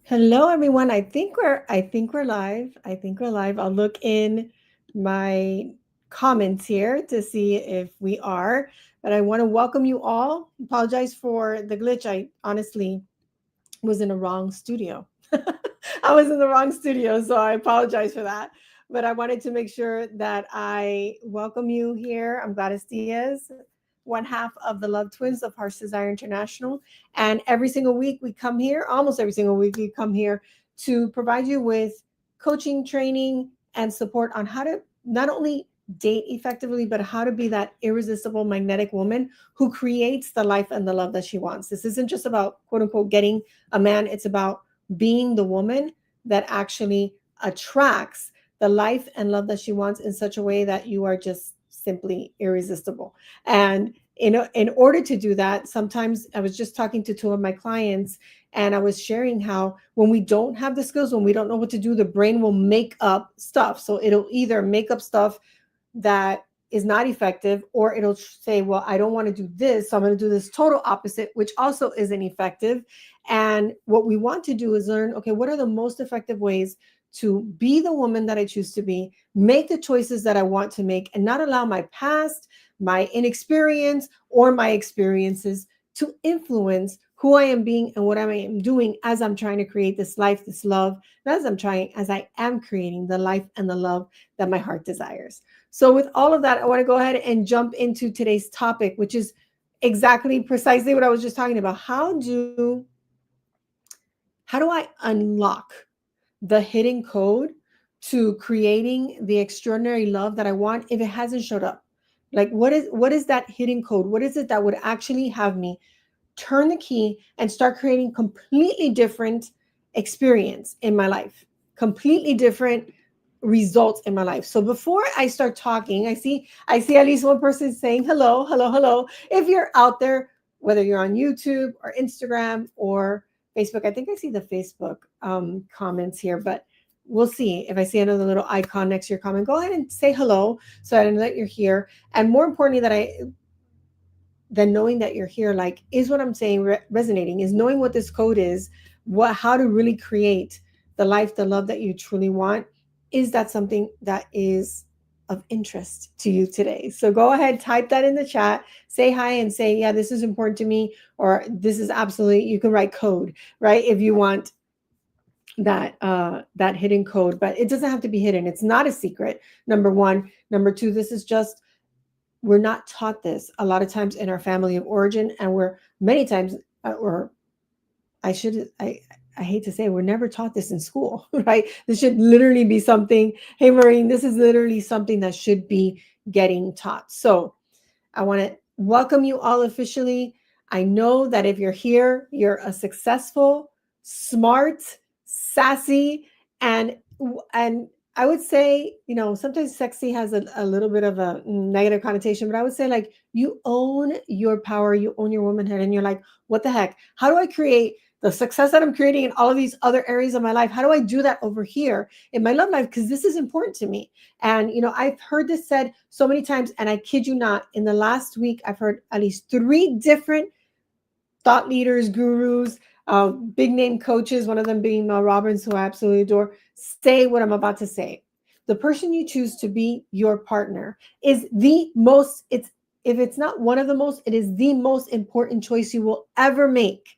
Hello, everyone. I think we're live. I think we're live. I'll look in my comments here to see if we are. But I want to welcome you all. Apologize for the glitch. I honestly was in the wrong studio. I was in the wrong studio, so I apologize for that. But I wanted to make sure that I welcome you here. I'm Gladys Diaz, one half of the Love Twins of Hearts Desire International. And every single week we come here, almost every single week we come here to provide you with coaching, training, and support on how to not only date effectively, but how to be that irresistible magnetic woman who creates the life and the love that she wants. This isn't just about quote unquote getting a man, it's about being the woman that actually attracts the life and love that she wants in such a way that you are just simply irresistible. And in order to do that, sometimes I was just talking to two of my clients and I was sharing how when we don't have the skills, when we don't know what to do, the brain will make up stuff. So it'll either make up stuff that is not effective, or it'll say, well, I don't want to do this, so I'm going to do this total opposite, which also isn't effective. And what we want to do is learn, okay, what are the most effective ways to be the woman that I choose to be, make the choices that I want to make, and not allow my past, my inexperience, or my experiences to influence who I am being and what I am doing as I'm trying to create this life, this love, not as I am creating the life and the love that my heart desires. So, with all of that, I want to go ahead and jump into today's topic, which is exactly precisely what I was just talking about. How do I unlock the hidden code to creating the extraordinary love that I want if it hasn't showed up? Like what is that hidden code? What is it that would actually have me turn the key and start creating completely different experience in my life, completely different results in my life? So before I start talking, I see at least one person saying hello, hello, hello. If you're out there, whether you're on YouTube or Instagram or Facebook, I think I see the Facebook comments here, but we'll see. If I see another little icon next to your comment, go ahead and say hello so I know that you're here. And more importantly, than knowing that you're here, like, is what I'm saying resonating, is knowing what this code is, how to really create the life, the love that you truly want. Is that something that is of interest to you today? So go ahead, type that in the chat, say hi, and say, yeah, this is important to me, or this is absolutely, you can write code, right, if you want that hidden code. But it doesn't have to be hidden. It's not a secret, number one. Number two, this is just, we're not taught this a lot of times in our family of origin, and we're many times, or I should, I hate to say, we're never taught this in school, right? This should literally be something. Hey, Maureen, this is literally something that should be getting taught. So I want to welcome you all officially. I know that if you're here, you're a successful, smart, sassy, and and I would say, sometimes sexy has a little bit of a negative connotation, but I would say, like, you own your power, you own your womanhood, and you're like, what the heck? How do I create the success that I'm creating in all of these other areas of my life? How do I do that over here in my love life? Because this is important to me. And, I've heard this said so many times, and I kid you not, in the last week, I've heard at least three different thought leaders, gurus, big name coaches, one of them being Mel Robbins, who I absolutely adore, say what I'm about to say. The person you choose to be your partner is the most, if it's not one of the most, it is the most important choice you will ever make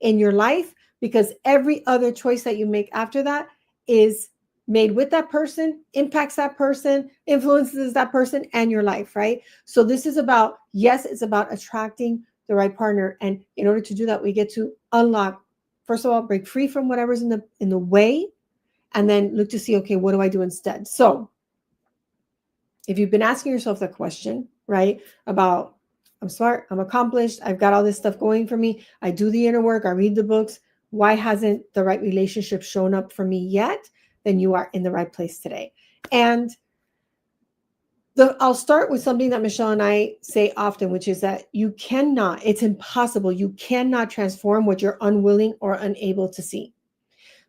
in your life, because every other choice that you make after that is made with that person, impacts that person, influences that person and your life, right? So this is about, yes, it's about attracting the right partner. And in order to do that, we get to unlock, first of all, break free from whatever's in the way, and then look to see, okay, what do I do instead? So if you've been asking yourself that question, right, about, I'm smart, I'm accomplished, I've got all this stuff going for me, I do the inner work, I read the books, why hasn't the right relationship shown up for me yet? Then you are in the right place today. And I'll start with something that Michelle and I say often, which is that it's impossible. You cannot transform what you're unwilling or unable to see.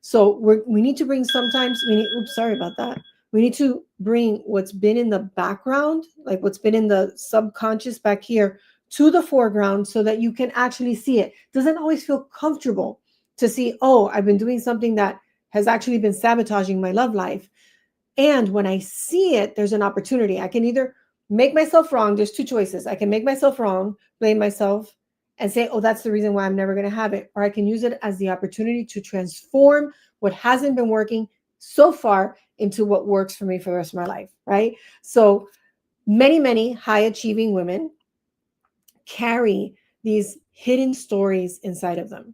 So we need to bring, oops, sorry about that. We need to bring what's been in the background, like what's been in the subconscious back here, to the foreground so that you can actually see it. Doesn't always feel comfortable to see, oh, I've been doing something that has actually been sabotaging my love life. And when I see it, there's an opportunity. I can either make myself wrong. There's two choices. I can make myself wrong, blame myself, and say, oh, that's the reason why I'm never going to have it. Or I can use it as the opportunity to transform what hasn't been working so far into what works for me for the rest of my life, right? So many high achieving women carry these hidden stories inside of them,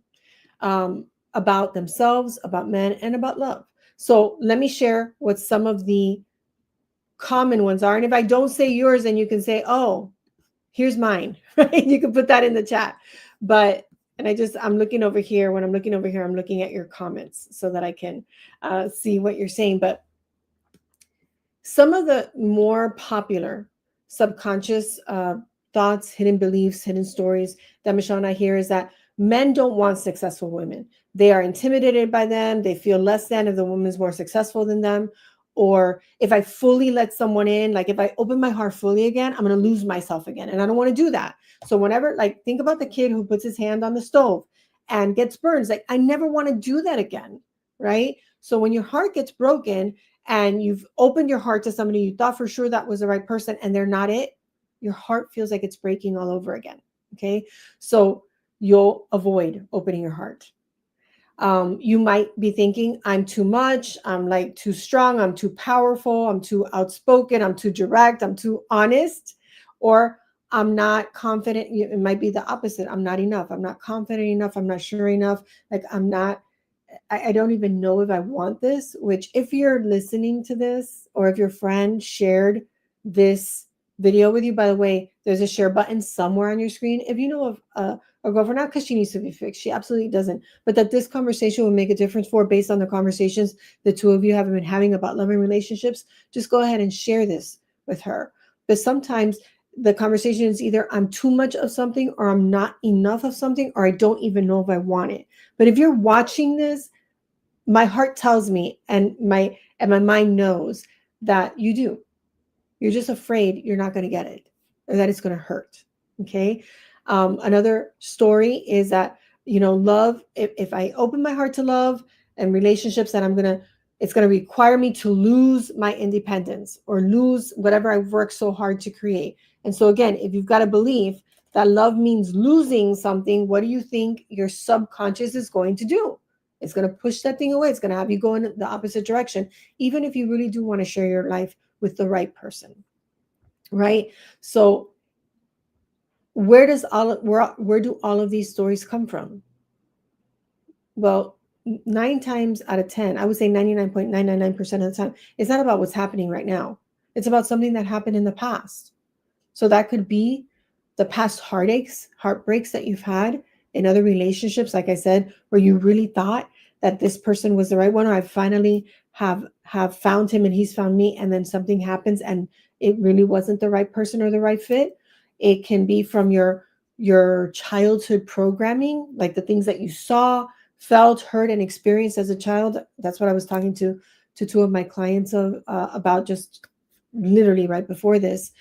about themselves, about men, and about love. So let me share what some of the common ones are. And if I don't say yours, then you can say, oh, here's mine, right? You can put that in the chat. But, and I'm looking over here. When I'm looking over here, I'm looking at your comments so that I can see what you're saying. But some of the more popular subconscious thoughts, hidden beliefs, hidden stories that Michelle and I hear is that men don't want successful women. They are intimidated by them. They feel less than if the woman's more successful than them. Or if I fully let someone in, like if I open my heart fully again, I'm going to lose myself again. And I don't want to do that. So whenever, like, think about the kid who puts his hand on the stove and gets burns. Like, I never want to do that again. Right. So when your heart gets broken and you've opened your heart to somebody you thought for sure that was the right person and they're not it, your heart feels like it's breaking all over again. Okay. So you'll avoid opening your heart. You might be thinking, I'm too much, I'm like too strong, I'm too powerful, I'm too outspoken, I'm too direct, I'm too honest, or I'm not confident. It might be the opposite. I'm not enough. I'm not confident enough. I'm not sure enough. Like I don't even know if I want this, which if you're listening to this or if your friend shared this video with you, by the way, there's a share button somewhere on your screen. If you know of a girlfriend, not because she needs to be fixed, she absolutely doesn't, but that this conversation will make a difference for based on the conversations the two of you have been having about loving relationships, just go ahead and share this with her. But sometimes the conversation is either I'm too much of something or I'm not enough of something, or I don't even know if I want it. But if you're watching this, my heart tells me and my mind knows that you do. You're just afraid you're not going to get it or that it's going to hurt. Okay. Another story is that, love, if I open my heart to love and relationships, that it's going to require me to lose my independence or lose whatever I've worked so hard to create. And so again, if you've got a belief that love means losing something, what do you think your subconscious is going to do? It's going to push that thing away. It's going to have you go in the opposite direction, even if you really do want to share your life with the right person, right? So where do all of these stories come from? Well, 9 times out of 10, I would say 99.999% of the time, it's not about what's happening right now. It's about something that happened in the past. So that could be the past heartbreaks that you've had in other relationships, like I said, where you really thought that this person was the right one, or I finally have found him and he's found me, and then something happens and it really wasn't the right person or the right fit. It can be from your childhood programming, like the things that you saw, felt, heard, and experienced as a child. That's what I was talking to two of my clients about just literally right before this.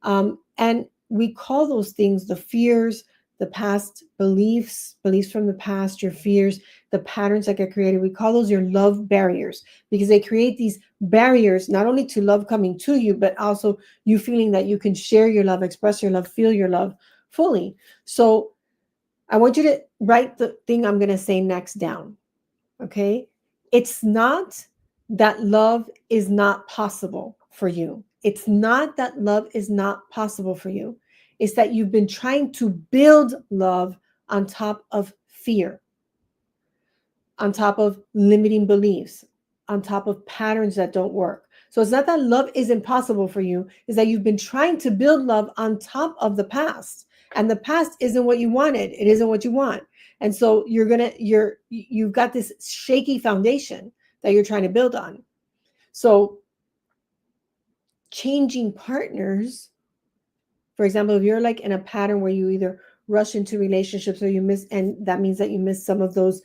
And we call those things the fears, the past beliefs from the past, your fears, the patterns that get created. We call those your love barriers, because they create these barriers, not only to love coming to you, but also you feeling that you can share your love, express your love, feel your love fully. So I want you to write the thing I'm going to say next down. Okay. It's not that love is not possible for you. It's not that love is not possible for you. It's that you've been trying to build love on top of fear, on top of limiting beliefs, on top of patterns that don't work. So it's not that love is impossible for you, it's that you've been trying to build love on top of the past. And the past isn't what you wanted. It isn't what you want. And so you've got this shaky foundation that you're trying to build on. So changing partners, for example, if you're like in a pattern where you either rush into relationships or you miss, and that means that you miss some of those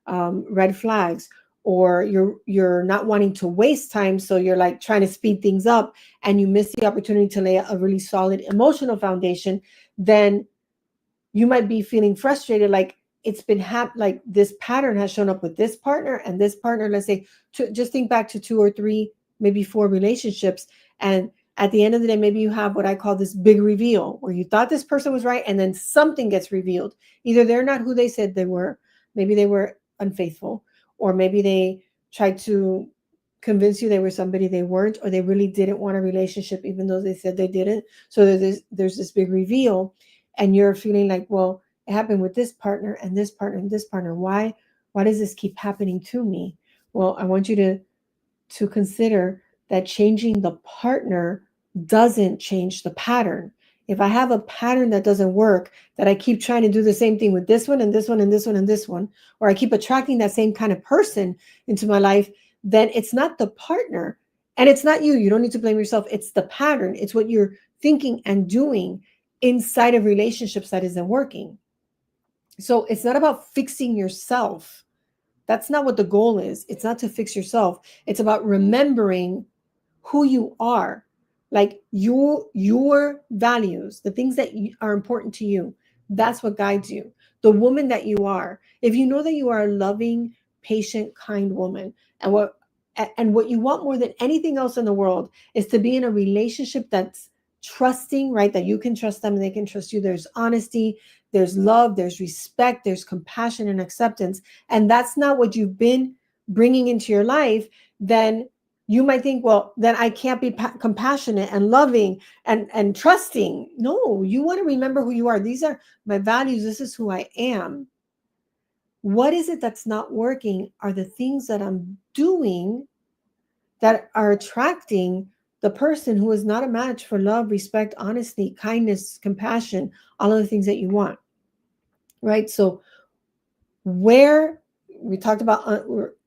red flags, or you're not wanting to waste time, so you're like trying to speed things up and you miss the opportunity to lay a really solid emotional foundation, then you might be feeling frustrated, like it's been like this pattern has shown up with this partner and this partner. Let's say, just think back to 2 or 3, maybe 4 relationships. And at the end of the day, maybe you have what I call this big reveal, where you thought this person was right, and then something gets revealed. Either they're not who they said they were, maybe they were unfaithful, or maybe they tried to convince you they were somebody they weren't, or they really didn't want a relationship even though they said they didn't. So there's this big reveal, and you're feeling like, well, it happened with this partner and this partner and this partner. Why does this keep happening to me? Well, I want you to consider that changing the partner doesn't change the pattern. If I have a pattern that doesn't work, that I keep trying to do the same thing with this one and this one and this one and this one, or I keep attracting that same kind of person into my life, then it's not the partner and it's not you. You don't need to blame yourself. It's the pattern. It's what you're thinking and doing inside of relationships that isn't working. So it's not about fixing yourself. That's not what the goal is. It's not to fix yourself. It's about remembering who you are, like your values, the things that are important to you. That's what guides you. The woman that you are. If you know that you are a loving, patient, kind woman, and what you want more than anything else in the world is to be in a relationship that's trusting, right? That you can trust them and they can trust you. There's honesty, there's love, there's respect, there's compassion and acceptance. And that's not what you've been bringing into your life. Then you might think, well, then I can't be compassionate and loving and trusting. No, you want to remember who you are. These are my values. This is who I am. What is it that's not working are the things that I'm doing that are attracting the person who is not a match for love, respect, honesty, kindness, compassion, all of the things that you want. Right? So where we talked about,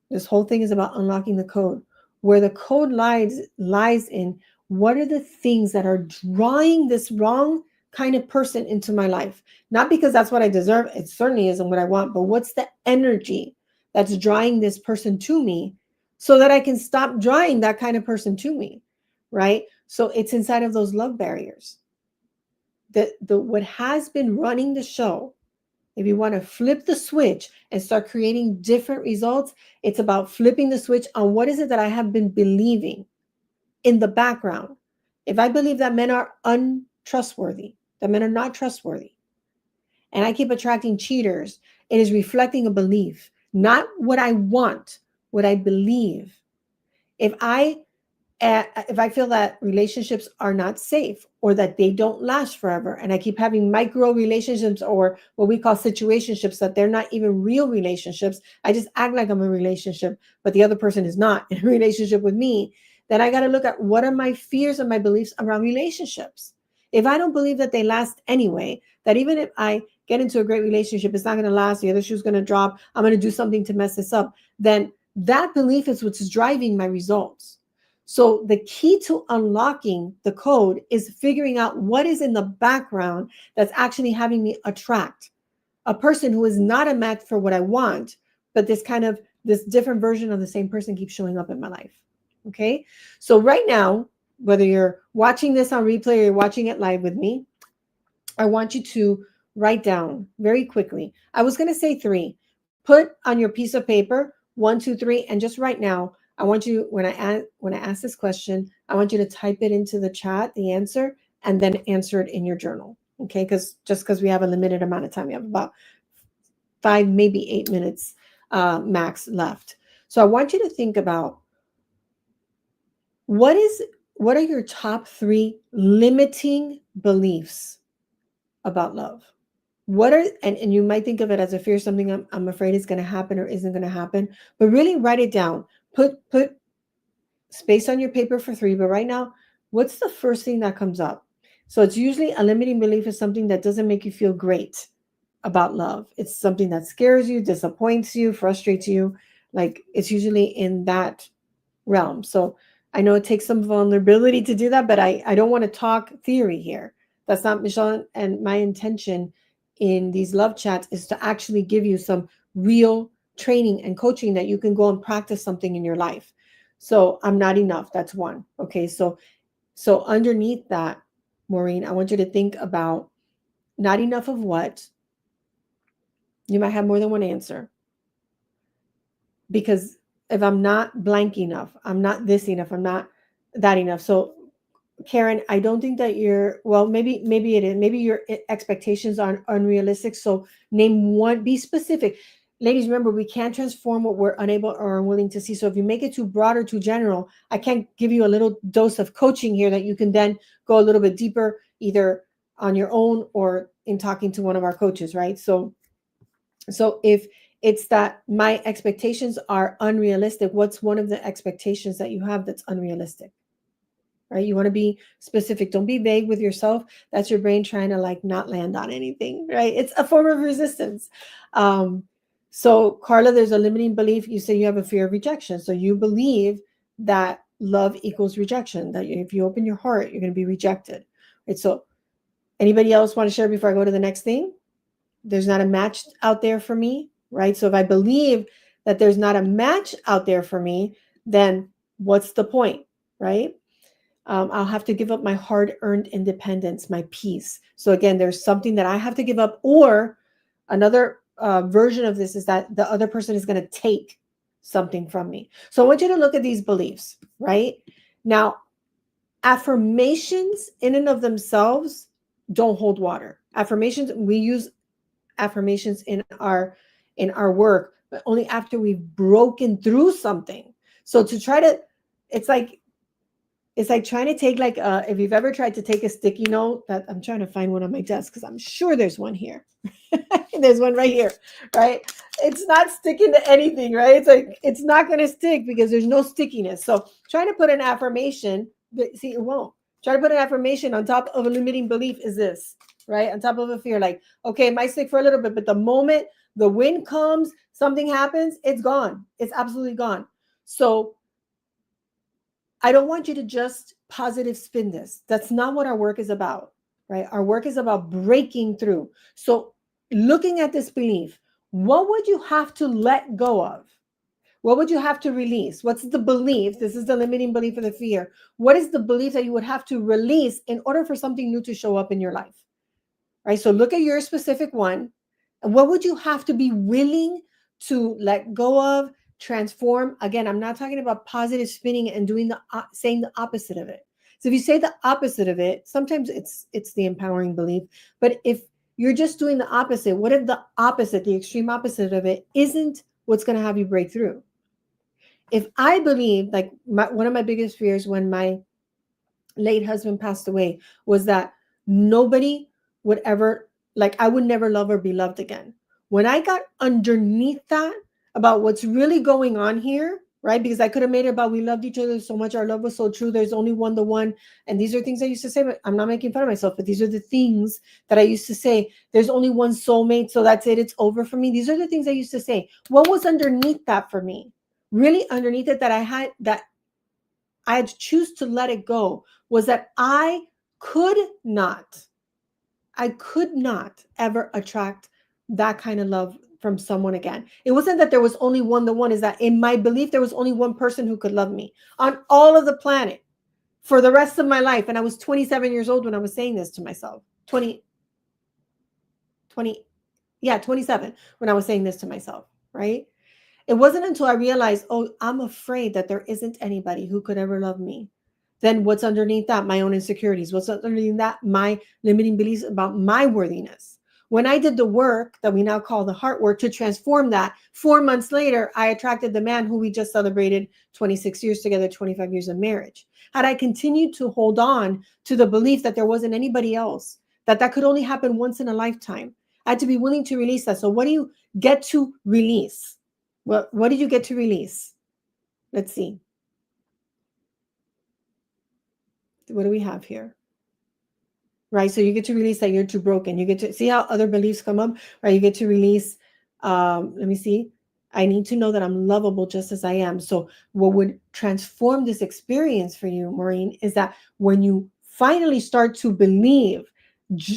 this whole thing is about unlocking the code. Where the code lies in what are the things that are drawing this wrong kind of person into my life? Not because that's what I deserve. It certainly isn't what I want, but what's the energy that's drawing this person to me so that I can stop drawing that kind of person to me, right? So it's inside of those love barriers. What has been running the show, if you want to flip the switch and start creating different results, it's about flipping the switch on what is it that I have been believing in the background. If I believe that men are untrustworthy, that men are not trustworthy, and I keep attracting cheaters, it is reflecting a belief, not what I want, what I believe. If I feel that relationships are not safe or that they don't last forever, and I keep having micro relationships or what we call situationships, that they're not even real relationships, I just act like I'm in a relationship, but the other person is not in a relationship with me, then I got to look at what are my fears and my beliefs around relationships. If I don't believe that they last anyway, that even if I get into a great relationship, it's not going to last, the other shoe's going to drop, I'm going to do something to mess this up, then that belief is what's driving my results. So the key to unlocking the code is figuring out what is in the background that's actually having me attract a person who is not a match for what I want, but this different version of the same person keeps showing up in my life. Okay. So right now, whether you're watching this on replay or you're watching it live with me, I want you to write down very quickly. I was going to say 3. Put on your piece of paper 1, 2, 3, and just right now, I want you, when I ask this question, I want you to type it into the chat, the answer, and then answer it in your journal. Okay, because we have a limited amount of time, we have about 5, maybe 8 minutes max left. So I want you to think about what are your top 3 limiting beliefs about love? What are, and you might think of it as a fear, something I'm afraid is going to happen or isn't going to happen, but really write it down. Put space on your paper for 3, but right now, what's the first thing that comes up? So it's usually a limiting belief is something that doesn't make you feel great about love. It's something that scares you, disappoints you, frustrates you. Like it's usually in that realm. So I know it takes some vulnerability to do that, but I don't want to talk theory here. That's not Michelle and my intention in these love chats is to actually give you some real training and coaching that you can go and practice something in your life. So I'm not enough. That's 1. Okay. So underneath that, Maureen, I want you to think about not enough of what, You might have more than one answer. Because if I'm not blank enough, I'm not this enough, I'm not that enough. So Karen, I don't think that well, maybe it is. Maybe your expectations are unrealistic. So name one, be specific. Ladies, remember, we can't transform what we're unable or unwilling to see. So if you make it too broad or too general, I can't give you a little dose of coaching here that you can then go a little bit deeper, either on your own or in talking to one of our coaches, right? So if it's that my expectations are unrealistic, what's one of the expectations that you have that's unrealistic? Right? You want to be specific. Don't be vague with yourself. That's your brain trying to like not land on anything, right? It's a form of resistance. So Carla, there's a limiting belief. You say you have a fear of rejection. So you believe that love equals rejection, that if you open your heart, you're going to be rejected. Right? So anybody else want to share before I go to the next thing? There's not a match out there for me, right? So if I believe that there's not a match out there for me, then what's the point, right? I'll have to give up my hard-earned independence, my peace. So again, there's something that I have to give up, or another version of this is that the other person is going to take something from me. So I want you to look at these beliefs, right? Now, affirmations in and of themselves don't hold water. Affirmations, we use affirmations in our work, but only after we've broken through something. So to try to, it's like trying to take if you've ever tried to take a sticky note, that I'm trying to find one on my desk because I'm sure there's one here. There's one right here, right? It's not sticking to anything, right? It's like it's not going to stick because there's no stickiness. So trying to put an affirmation, see, it won't. Try to put an affirmation on top of a limiting belief is this, right? On top of a fear, like, okay, it might stick for a little bit, but the moment the wind comes, something happens, it's gone. It's absolutely gone. So I don't want you to just positive spin this. That's not what our work is about, right? Our work is about breaking through. So looking at this belief, what would you have to let go of? What would you have to release? What's the belief? This is the limiting belief of the fear. What is the belief that you would have to release in order for something new to show up in your life? Right? So look at your specific one. And what would you have to be willing to let go of, transform? Again, I'm not talking about positive spinning and doing saying the opposite of it. So if you say the opposite of it, sometimes it's the empowering belief. But if you're just doing the opposite, what if the opposite, the extreme opposite of it, isn't what's going to have you break through? If I believe, like one of my biggest fears when my late husband passed away was that nobody would ever, like, I would never love or be loved again. When I got underneath that about what's really going on here, right? Because I could have made it about we loved each other so much, our love was so true, there's only one, the one. And these are things I used to say, but I'm not making fun of myself, but these are the things that I used to say. There's only one soulmate, so that's it, it's over for me. These are the things I used to say. What was underneath that for me? Really underneath it that I had to choose to let it go was that I could not ever attract that kind of love from someone again. It wasn't that there was only one, the one is that in my belief, there was only one person who could love me on all of the planet for the rest of my life. And I was 27 years old when I was saying this to myself. 27 when I was saying this to myself, right? It wasn't until I realized, oh, I'm afraid that there isn't anybody who could ever love me. Then what's underneath that? My own insecurities. What's underneath that? My limiting beliefs about my worthiness. When I did the work that we now call the heart work to transform that, 4 months later, I attracted the man who we just celebrated 26 years together, 25 years of marriage. Had I continued to hold on to the belief that there wasn't anybody else, that could only happen once in a lifetime, I had to be willing to release that. So what do you get to release? What did you get to release? Let's see. What do we have here? Right. So you get to release that you're too broken. You get to see how other beliefs come up, right? You get to release, let me see. I need to know that I'm lovable just as I am. So what would transform this experience for you, Maureen, is that when you finally start to believe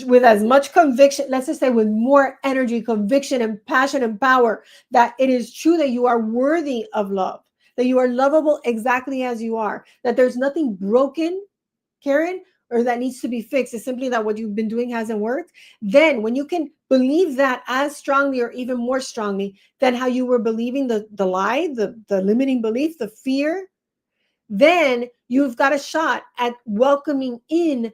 with as much conviction, let's just say with more energy, conviction, and passion and power, that it is true that you are worthy of love, that you are lovable exactly as you are, that there's nothing broken, Karen, or that needs to be fixed. It's simply that what you've been doing hasn't worked. Then when you can believe that as strongly or even more strongly than how you were believing the lie, the limiting belief, the fear, then you've got a shot at welcoming in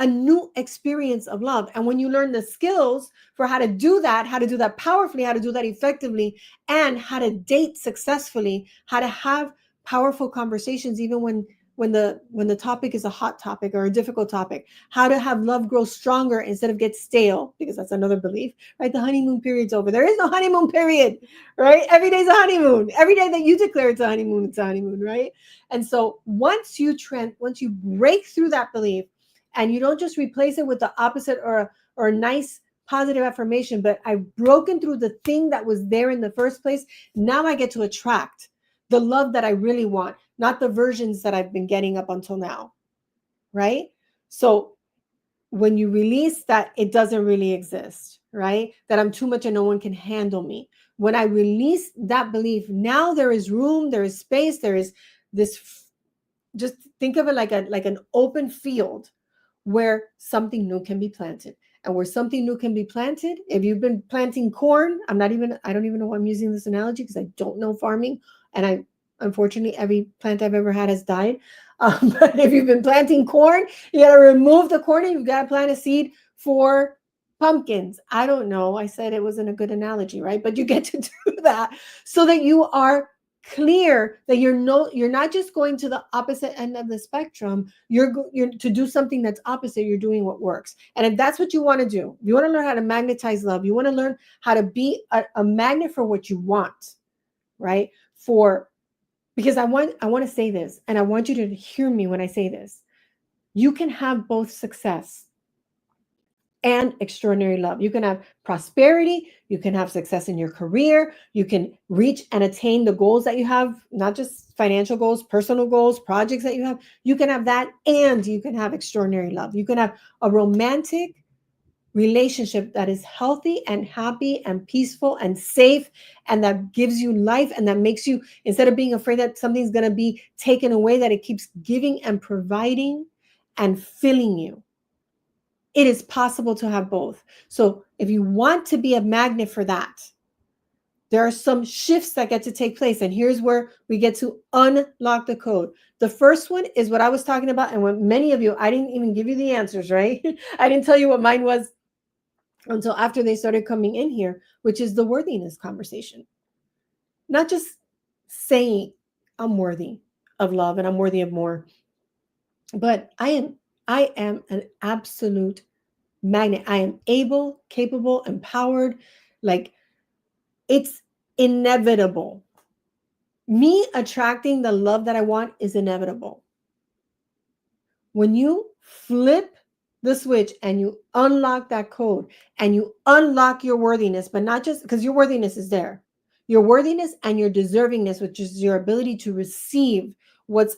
a new experience of love. And when you learn the skills for how to do that powerfully, how to do that effectively, and how to date successfully, how to have powerful conversations even when the topic is a hot topic or a difficult topic, how to have love grow stronger instead of get stale, because that's another belief, right? The honeymoon period's over. There is no honeymoon period, right? Every day's a honeymoon. Every day that you declare it's a honeymoon, right? And so once you break through that belief, and you don't just replace it with the opposite or a nice positive affirmation, but I've broken through the thing that was there in the first place. Now I get to attract the love that I really want, not the versions that I've been getting up until now, right? So when you release that it doesn't really exist, right? That I'm too much and no one can handle me. When I release that belief, now there is room, there is space, there is this, just think of it like an open field where something new can be planted. And where something new can be planted, if you've been planting corn, I don't even know why I'm using this analogy because I don't know farming. And unfortunately, every plant I've ever had has died. But if you've been planting corn, you got to remove the corn and you've got to plant a seed for pumpkins. I don't know. I said it wasn't a good analogy, right? But you get to do that so that you are clear that you're not just going to the opposite end of the spectrum. You're to do something that's opposite. You're doing what works. And if that's what you want to do, you want to learn how to magnetize love. You want to learn how to be a magnet for what you want, right? Because I want to say this, and I want you to hear me when I say this. You can have both success and extraordinary love. You can have prosperity, you can have success in your career, you can reach and attain the goals that you have, not just financial goals, personal goals, projects that you have. You can have that, and you can have extraordinary love. You can have a romantic relationship that is healthy and happy and peaceful and safe, and that gives you life, and that makes you, instead of being afraid that something's going to be taken away, that it keeps giving and providing and filling you. It is possible to have both. So if you want to be a magnet for that, there are some shifts that get to take place. And here's where we get to unlock the code. The first one is what I was talking about. And when many of you, I didn't even give you the answers, right? I didn't tell you what mine was until after they started coming in here, which is the worthiness conversation. Not just saying I'm worthy of love and I'm worthy of more, but I am an absolute magnet. I am able, capable, empowered. Like, it's inevitable. Me attracting the love that I want is inevitable. When you flip the switch and you unlock that code and you unlock your worthiness, but not just because your worthiness is there, your worthiness and your deservingness, which is your ability to receive what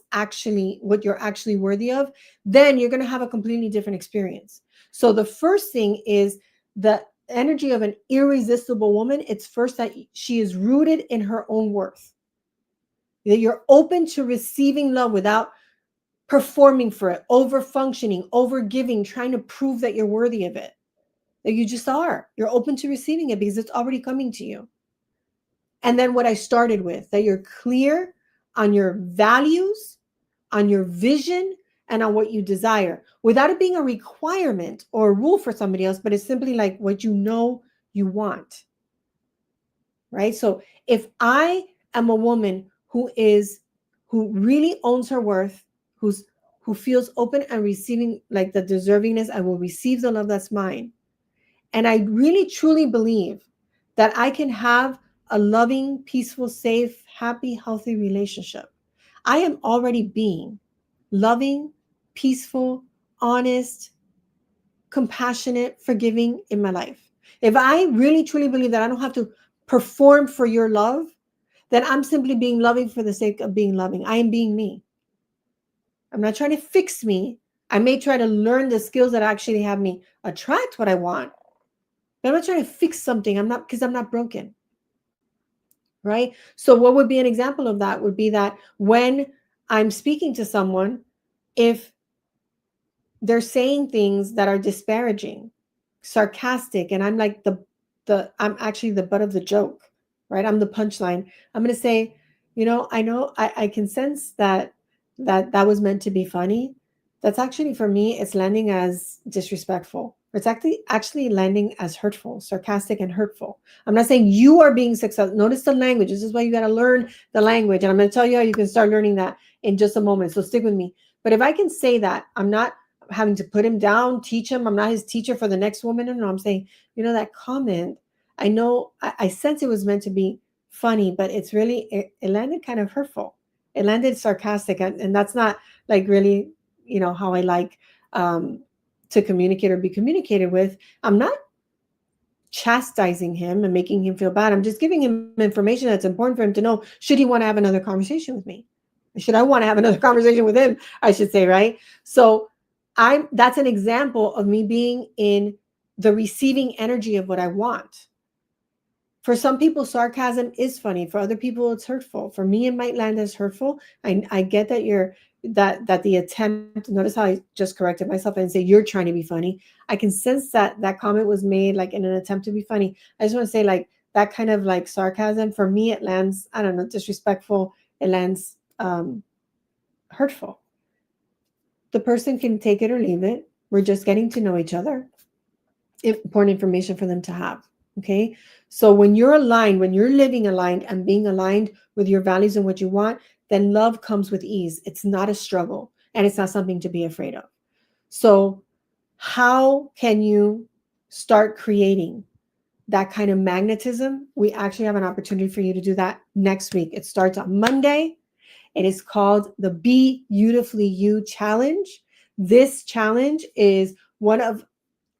you're actually worthy of, then you're going to have a completely different experience. So the first thing is the energy of an irresistible woman. It's first that she is rooted in her own worth, that you're open to receiving love without performing for it, over functioning, over giving, trying to prove that you're worthy of it. That you just are. You're open to receiving it because it's already coming to you. And then what I started with, that you're clear on your values, on your vision, and on what you desire, without it being a requirement or a rule for somebody else, but it's simply like what you know you want. Right? So if I am a woman who really owns her worth, who feels open and receiving, like the deservingness, I will receive the love that's mine. And I really truly believe that I can have a loving, peaceful, safe, happy, healthy relationship. I am already being loving, peaceful, honest, compassionate, forgiving in my life. If I really truly believe that I don't have to perform for your love, then I'm simply being loving for the sake of being loving. I am being me. I'm not trying to fix me. I may try to learn the skills that actually have me attract what I want, but I'm not trying to fix something. Because I'm not broken. Right? So what would be an example of that would be that when I'm speaking to someone, if they're saying things that are disparaging, sarcastic, and I'm like I'm actually the butt of the joke, right? I'm the punchline. I'm going to say, I know I can sense that was meant to be funny. That's actually, for me, it's landing as disrespectful. It's actually landing as hurtful, sarcastic and hurtful. I'm not saying you are being successful. Notice the language. This is why you got to learn the language. And I'm going to tell you how you can start learning that in just a moment. So stick with me. But if I can say that, I'm not having to put him down, teach him. I'm not his teacher for the next woman. No, I'm saying, that comment, I know, I sense it was meant to be funny, but it's really, it landed kind of hurtful. It landed sarcastic. And that's not like really, how I like to communicate or be communicated with. I'm not chastising him and making him feel bad. I'm just giving him information that's important for him to know. Should he want to have another conversation with me? Should I want to have another conversation with him? I should say, right? So that's an example of me being in the receiving energy of what I want. For some people, sarcasm is funny. For other people, it's hurtful. For me, it might land as hurtful. I get that that the attempt, notice how I just corrected myself and say you're trying to be funny. I can sense that comment was made like in an attempt to be funny. I just want to say, like, that kind of like sarcasm, for me, it lands, I don't know, disrespectful. It lands hurtful. The person can take it or leave it. We're just getting to know each other. Important information for them to have. Okay. So when you're aligned, when you're living aligned and being aligned with your values and what you want, then love comes with ease. It's not a struggle and it's not something to be afraid of. So how can you start creating that kind of magnetism? We actually have an opportunity for you to do that next week. It starts on Monday. It is called the Be Beautifully You Challenge. This challenge is one of,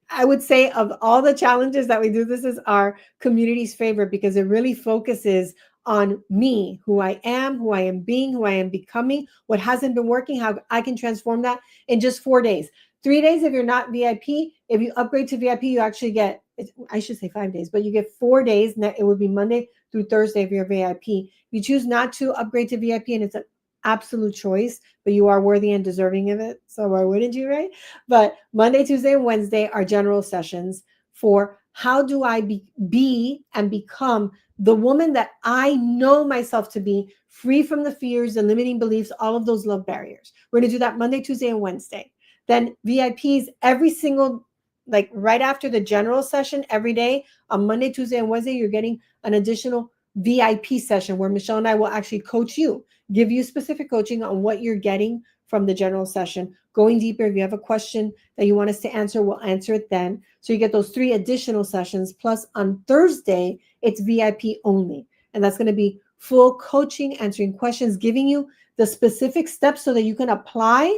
I would say, of all the challenges that we do, this is our community's favorite because it really focuses on me, who I am being, who I am becoming, what hasn't been working, how I can transform that in just 4 days. 3 days if you're not VIP. If you upgrade to VIP, you actually get, I should say 5 days, but you get 4 days. It would be Monday through Thursday if you're VIP. If you choose not to upgrade to VIP, and it's an absolute choice, but you are worthy and deserving of it, so why wouldn't you, right? But Monday, Tuesday, and Wednesday are general sessions for how do I be and become the woman that I know myself to be, free from the fears, the limiting beliefs, all of those love barriers. We're going to do that Monday, Tuesday, and Wednesday. Then VIPs every single, like right after the general session every day on Monday, Tuesday, and Wednesday, you're getting an additional VIP session where Michelle and I will actually coach you, give you specific coaching on what you're getting from the general session, going deeper. If you have a question that you want us to answer, we'll answer it then. So you get those 3 additional sessions. Plus on Thursday, it's VIP only. And that's going to be full coaching, answering questions, giving you the specific steps so that you can apply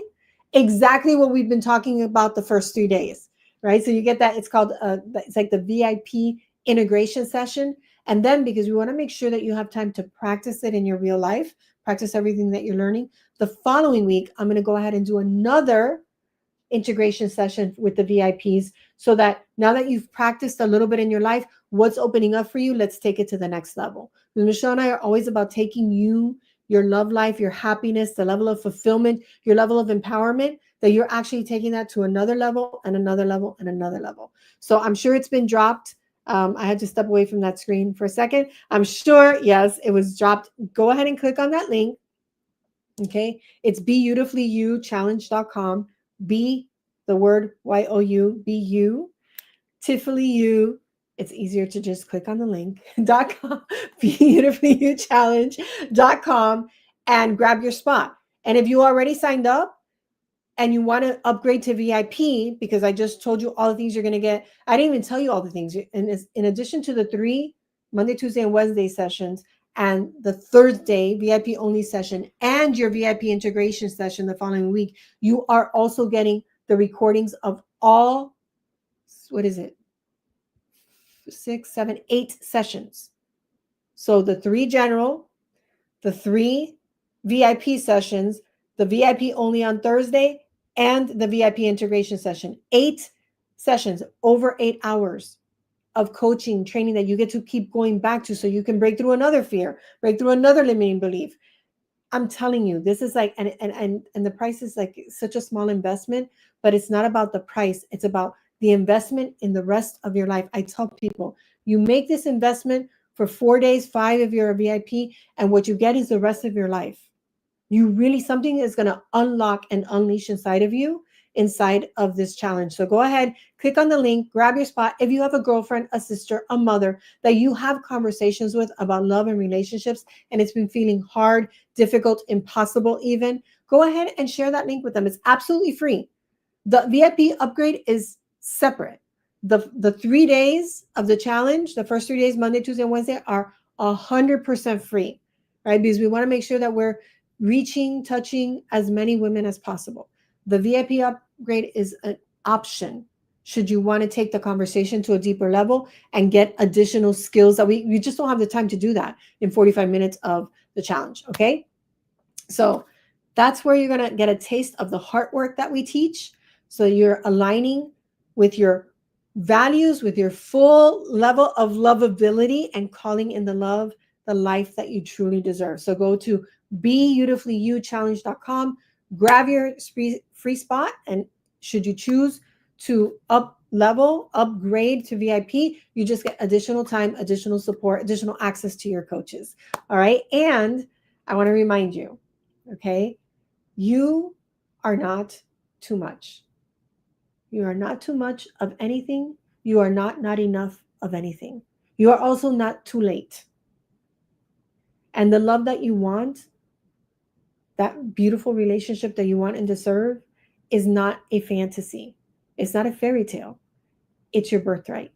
exactly what we've been talking about the first 3 days, right? So you get that. It's called, it's like the VIP integration session. And then, because we want to make sure that you have time to practice it in your real life, practice everything that you're learning, the following week, I'm going to go ahead and do another integration session with the VIPs so that now that you've practiced a little bit in your life, what's opening up for you, let's take it to the next level. Michelle and I are always about taking you, your love life, your happiness, the level of fulfillment, your level of empowerment, that you're actually taking that to another level and another level and another level. So I'm sure it's been dropped. I had to step away from that screen for a second. I'm sure, yes, it was dropped. Go ahead and click on that link. Okay, it's bebeautifullyouchallenge.com. Be the word YOU, be you, Tiffany you. It's easier to just click on the link.com, bebeautifullyouchallenge.com, and grab your spot. And if you already signed up and you want to upgrade to VIP, because I just told you all the things you're going to get, I didn't even tell you all the things. And in addition to the 3 Monday, Tuesday, and Wednesday sessions, and the Thursday VIP only session and your VIP integration session the following week, you are also getting the recordings of all, what is it? 6, 7, 8 sessions. So the 3 general, the 3 VIP sessions, the VIP only on Thursday, and the VIP integration session. 8 sessions, over 8 hours of coaching, training that you get to keep going back to so you can break through another fear, break through another limiting belief. I'm telling you, this is like, and the price is like such a small investment, but it's not about the price. It's about the investment in the rest of your life. I tell people, you make this investment for 4 days, 5 if you're a VIP, and what you get is the rest of your life. You really, something is going to unlock and unleash inside of you, inside of this challenge. So go ahead, click on the link, grab your spot. If you have a girlfriend, a sister, a mother that you have conversations with about love and relationships, and it's been feeling hard, difficult, impossible even, go ahead and share that link with them. It's absolutely free. The VIP upgrade is separate. The 3 days of the challenge, the first 3 days, Monday, Tuesday, and Wednesday, are 100% free, right? Because we want to make sure that we're reaching, touching as many women as possible. The VIP upgrade is an option should you want to take the conversation to a deeper level and get additional skills that we just don't have the time to do that in 45 minutes of the challenge. Okay. So that's where you're going to get a taste of the heart work that we teach. So you're aligning with your values, with your full level of lovability, and calling in the love, the life that you truly deserve. So go to BeBeautifullyYouChallenge.com, grab your free spot, and should you choose to upgrade to VIP, you just get additional time, additional support, additional access to your coaches. All right. And I want to remind you, okay, you are not too much. You are not too much of anything. You are not enough of anything. You are also not too late. And the love that you want, that beautiful relationship that you want and deserve, is not a fantasy. It's not a fairy tale. It's your birthright.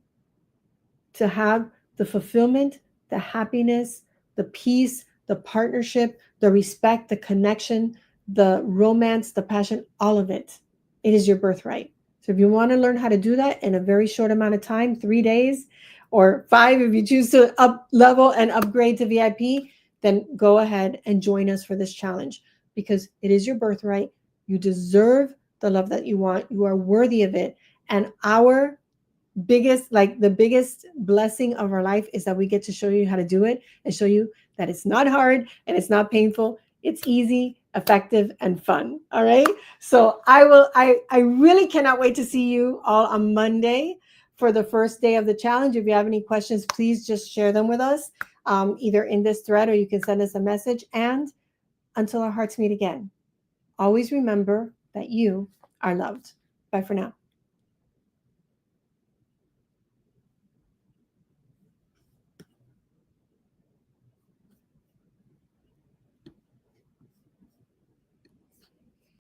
To have the fulfillment, the happiness, the peace, the partnership, the respect, the connection, the romance, the passion, all of it. It is your birthright. So if you want to learn how to do that in a very short amount of time, 3 days or 5, if you choose to up level and upgrade to VIP, then go ahead and join us for this challenge, because it is your birthright. You deserve the love that you want. You are worthy of it. And our the biggest blessing of our life is that we get to show you how to do it and show you that it's not hard and it's not painful. It's easy, effective, and fun. All right. So I really cannot wait to see you all on Monday for the first day of the challenge. If you have any questions, please just share them with us, either in this thread, or you can send us a message. And until our hearts meet again, always remember that you are loved. Bye for now.